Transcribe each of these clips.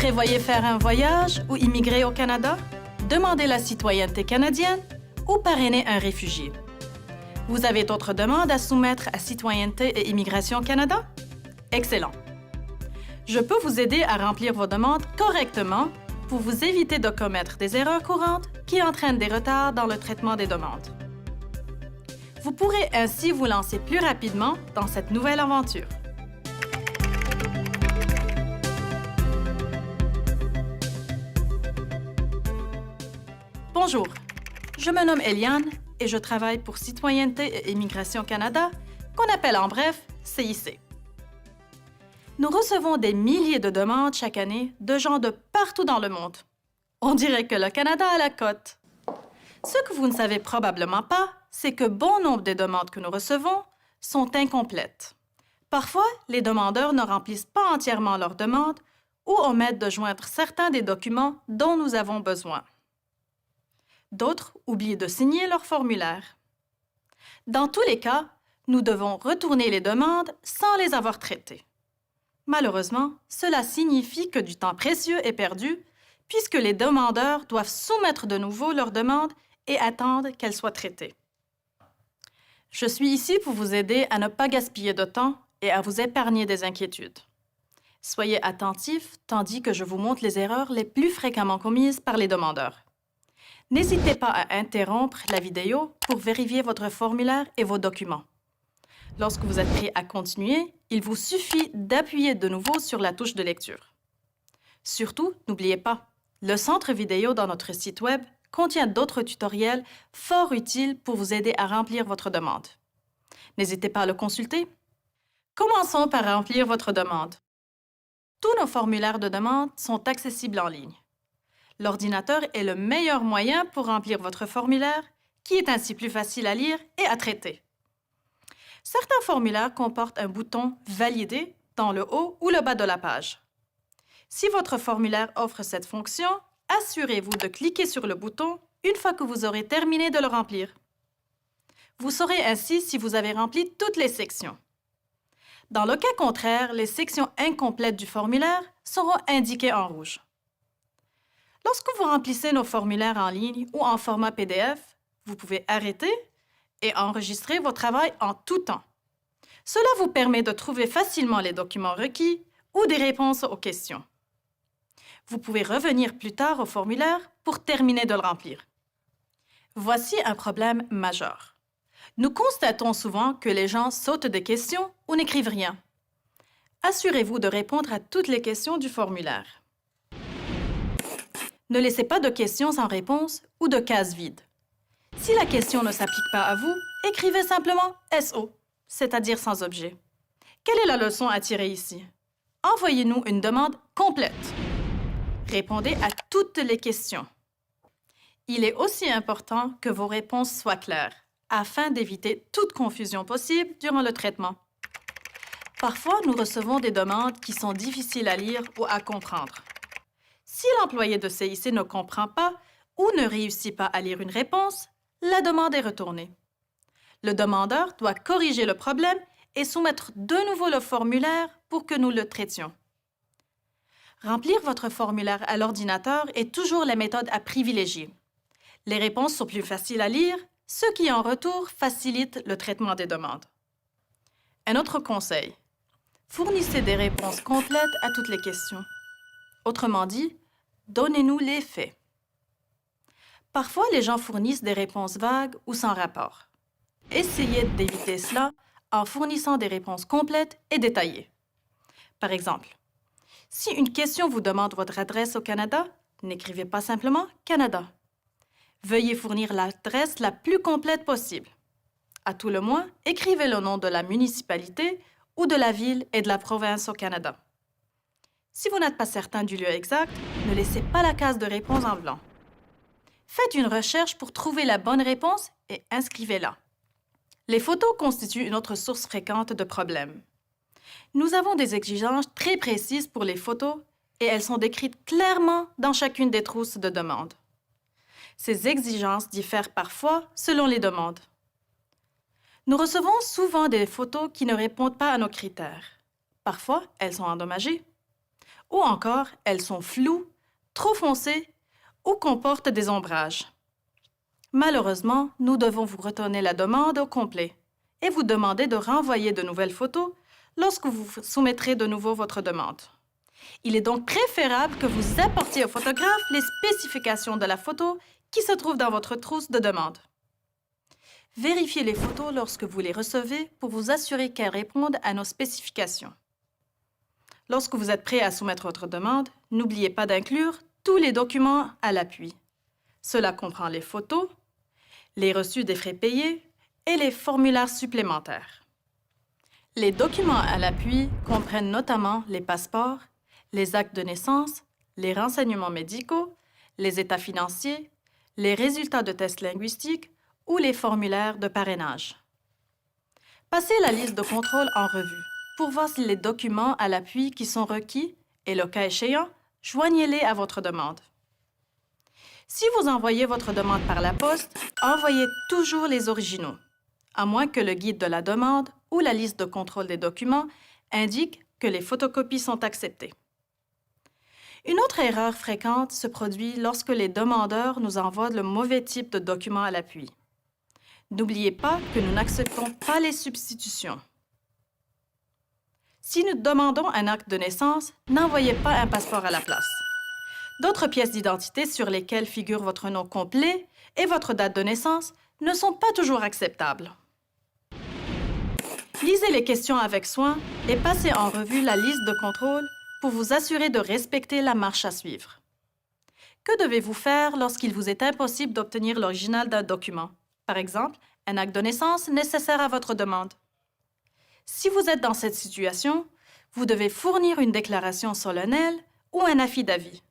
prévoyez faire un voyage ou immigrer au Canada? Demandez la citoyenneté canadienne ou parrainer un réfugié? Vous avez d'autres demandes à soumettre à Citoyenneté et Immigration Canada? Excellent! Je peux vous aider à remplir vos demandes correctement pour vous éviter de commettre des erreurs courantes qui entraînent des retards dans le traitement des demandes. Vous pourrez ainsi vous lancer plus rapidement dans cette nouvelle aventure. Bonjour, je me nomme Eliane et je travaille pour Citoyenneté et Immigration Canada, qu'on appelle en bref CIC. Nous recevons des milliers de demandes chaque année de gens de partout dans le monde. On dirait que le Canada a la cote. Ce que vous ne savez probablement pas, c'est que bon nombre des demandes que nous recevons sont incomplètes. Parfois, les demandeurs ne remplissent pas entièrement leur demande ou omettent de joindre certains des documents dont nous avons besoin. D'autres oublient de signer leur formulaire. Dans tous les cas, nous devons retourner les demandes sans les avoir traitées. Malheureusement, cela signifie que du temps précieux est perdu puisque les demandeurs doivent soumettre de nouveau leurs demandes et attendre qu'elles soient traitées. Je suis ici pour vous aider à ne pas gaspiller de temps et à vous épargner des inquiétudes. Soyez attentifs tandis que je vous montre les erreurs les plus fréquemment commises par les demandeurs. N'hésitez pas à interrompre la vidéo pour vérifier votre formulaire et vos documents. Lorsque vous êtes prêt à continuer, il vous suffit d'appuyer de nouveau sur la touche de lecture. Surtout, n'oubliez pas, le centre vidéo dans notre site Web contient d'autres tutoriels fort utiles pour vous aider à remplir votre demande. N'hésitez pas à le consulter. Commençons par remplir votre demande. Tous nos formulaires de demande sont accessibles en ligne. L'ordinateur est le meilleur moyen pour remplir votre formulaire, qui est ainsi plus facile à lire et à traiter. Certains formulaires comportent un bouton « Valider » dans le haut ou le bas de la page. Si votre formulaire offre cette fonction, assurez-vous de cliquer sur le bouton une fois que vous aurez terminé de le remplir. Vous saurez ainsi si vous avez rempli toutes les sections. Dans le cas contraire, les sections incomplètes du formulaire seront indiquées en rouge. Lorsque vous remplissez nos formulaires en ligne ou en format PDF, vous pouvez arrêter et enregistrer vos travail en tout temps. Cela vous permet de trouver facilement les documents requis ou des réponses aux questions. Vous pouvez revenir plus tard au formulaire pour terminer de le remplir. Voici un problème majeur. Nous constatons souvent que les gens sautent des questions ou n'écrivent rien. Assurez-vous de répondre à toutes les questions du formulaire. Ne laissez pas de questions sans réponse ou de cases vides. Si la question ne s'applique pas à vous, écrivez simplement SO, c'est-à-dire sans objet. Quelle est la leçon à tirer ici? Envoyez-nous une demande complète. Répondez à toutes les questions. Il est aussi important que vos réponses soient claires, afin d'éviter toute confusion possible durant le traitement. Parfois, nous recevons des demandes qui sont difficiles à lire ou à comprendre. Si l'employé de CIC ne comprend pas ou ne réussit pas à lire une réponse, la demande est retournée. Le demandeur doit corriger le problème et soumettre de nouveau le formulaire pour que nous le traitions. Remplir votre formulaire à l'ordinateur est toujours la méthode à privilégier. Les réponses sont plus faciles à lire, ce qui en retour facilite le traitement des demandes. Un autre conseil, fournissez des réponses complètes à toutes les questions. Autrement dit, donnez-nous les faits. Parfois, les gens fournissent des réponses vagues ou sans rapport. Essayez d'éviter cela en fournissant des réponses complètes et détaillées. Par exemple, si une question vous demande votre adresse au Canada, n'écrivez pas simplement « Canada ». Veuillez fournir l'adresse la plus complète possible. À tout le moins, écrivez le nom de la municipalité ou de la ville et de la province au Canada. Si vous n'êtes pas certain du lieu exact, ne laissez pas la case de réponse en blanc. Faites une recherche pour trouver la bonne réponse et inscrivez-la. Les photos constituent une autre source fréquente de problèmes. Nous avons des exigences très précises pour les photos et elles sont décrites clairement dans chacune des trousses de demande. Ces exigences diffèrent parfois selon les demandes. Nous recevons souvent des photos qui ne répondent pas à nos critères. Parfois, elles sont endommagées. Ou encore, elles sont floues, trop foncées ou comportent des ombrages. Malheureusement, nous devons vous retourner la demande au complet et vous demander de renvoyer de nouvelles photos lorsque vous soumettrez de nouveau votre demande. Il est donc préférable que vous apportiez au photographe les spécifications de la photo qui se trouvent dans votre trousse de demande. Vérifiez les photos lorsque vous les recevez pour vous assurer qu'elles répondent à nos spécifications. Lorsque vous êtes prêt à soumettre votre demande, n'oubliez pas d'inclure tous les documents à l'appui. Cela comprend les photos, les reçus des frais payés et les formulaires supplémentaires. Les documents à l'appui comprennent notamment les passeports, les actes de naissance, les renseignements médicaux, les états financiers, les résultats de tests linguistiques ou les formulaires de parrainage. Passez la liste de contrôle en revue pour voir si les documents à l'appui qui sont requis et, le cas échéant, joignez-les à votre demande. Si vous envoyez votre demande par la poste, envoyez toujours les originaux, à moins que le guide de la demande ou la liste de contrôle des documents indique que les photocopies sont acceptées. Une autre erreur fréquente se produit lorsque les demandeurs nous envoient le mauvais type de document à l'appui. N'oubliez pas que nous n'acceptons pas les substitutions. Si nous demandons un acte de naissance, n'envoyez pas un passeport à la place. D'autres pièces d'identité sur lesquelles figure votre nom complet et votre date de naissance ne sont pas toujours acceptables. Lisez les questions avec soin et passez en revue la liste de contrôle pour vous assurer de respecter la marche à suivre. Que devez-vous faire lorsqu'il vous est impossible d'obtenir l'original d'un document? Par exemple, un acte de naissance nécessaire à votre demande. Si vous êtes dans cette situation, vous devez fournir une déclaration solennelle ou un affidavit.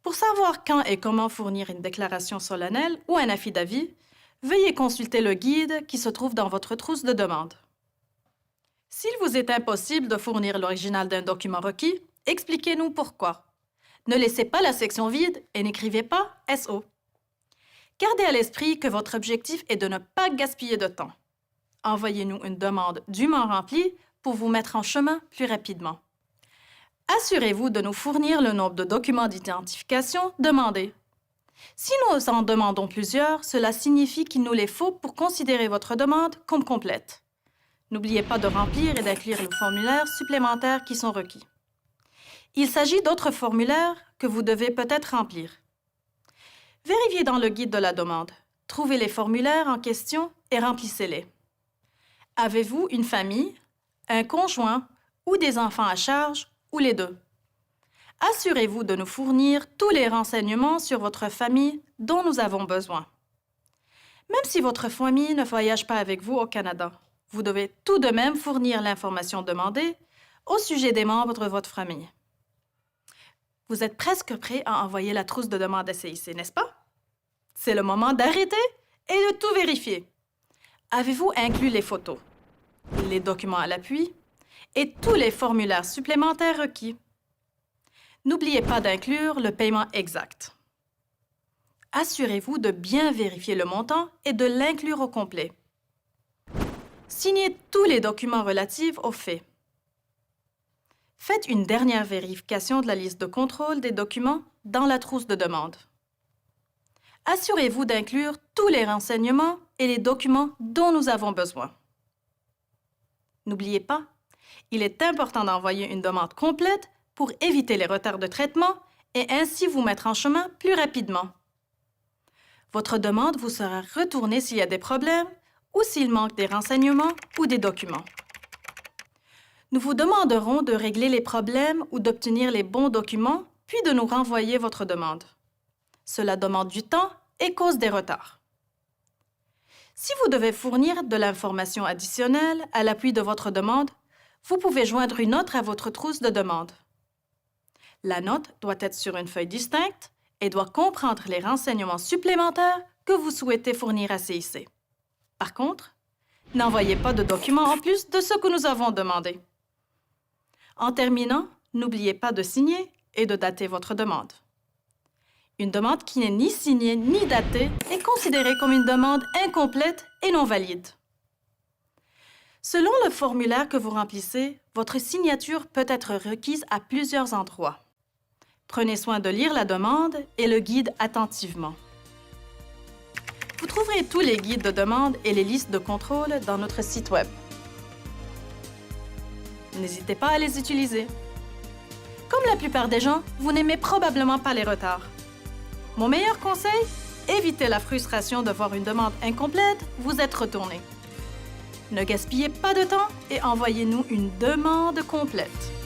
Pour savoir quand et comment fournir une déclaration solennelle ou un affidavit, veuillez consulter le guide qui se trouve dans votre trousse de demande. S'il vous est impossible de fournir l'original d'un document requis, expliquez-nous pourquoi. Ne laissez pas la section vide et n'écrivez pas SO. Gardez à l'esprit que votre objectif est de ne pas gaspiller de temps. Envoyez-nous une demande dûment remplie pour vous mettre en chemin plus rapidement. Assurez-vous de nous fournir le nombre de documents d'identification demandés. Si nous en demandons plusieurs, cela signifie qu'il nous les faut pour considérer votre demande comme complète. N'oubliez pas de remplir et d'inclure les formulaires supplémentaires qui sont requis. Il s'agit d'autres formulaires que vous devez peut-être remplir. Vérifiez dans le guide de la demande. Trouvez les formulaires en question et remplissez-les. Avez-vous une famille, un conjoint ou des enfants à charge ou les deux? Assurez-vous de nous fournir tous les renseignements sur votre famille dont nous avons besoin. Même si votre famille ne voyage pas avec vous au Canada, vous devez tout de même fournir l'information demandée au sujet des membres de votre famille. Vous êtes presque prêt à envoyer la trousse de demande à CIC, n'est-ce pas? C'est le moment d'arrêter et de tout vérifier. Avez-vous inclus les photos, les documents à l'appui et tous les formulaires supplémentaires requis? N'oubliez pas d'inclure le paiement exact. Assurez-vous de bien vérifier le montant et de l'inclure au complet. Signez tous les documents relatifs aux faits. Faites une dernière vérification de la liste de contrôle des documents dans la trousse de demande. Assurez-vous d'inclure tous les renseignements et les documents dont nous avons besoin. N'oubliez pas, il est important d'envoyer une demande complète pour éviter les retards de traitement et ainsi vous mettre en chemin plus rapidement. Votre demande vous sera retournée s'il y a des problèmes ou s'il manque des renseignements ou des documents. Nous vous demanderons de régler les problèmes ou d'obtenir les bons documents, puis de nous renvoyer votre demande. Cela demande du temps et cause des retards. Si vous devez fournir de l'information additionnelle à l'appui de votre demande, vous pouvez joindre une note à votre trousse de demande. La note doit être sur une feuille distincte et doit comprendre les renseignements supplémentaires que vous souhaitez fournir à CIC. Par contre, n'envoyez pas de documents en plus de ce que nous avons demandé. En terminant, n'oubliez pas de signer et de dater votre demande. Une demande qui n'est ni signée ni datée est considérée comme une demande incomplète et non valide. Selon le formulaire que vous remplissez, votre signature peut être requise à plusieurs endroits. Prenez soin de lire la demande et le guide attentivement. Vous trouverez tous les guides de demande et les listes de contrôle dans notre site Web. N'hésitez pas à les utiliser. Comme la plupart des gens, vous n'aimez probablement pas les retards. Mon meilleur conseil? Évitez la frustration de voir une demande incomplète vous être retournée. Ne gaspillez pas de temps et envoyez-nous une demande complète.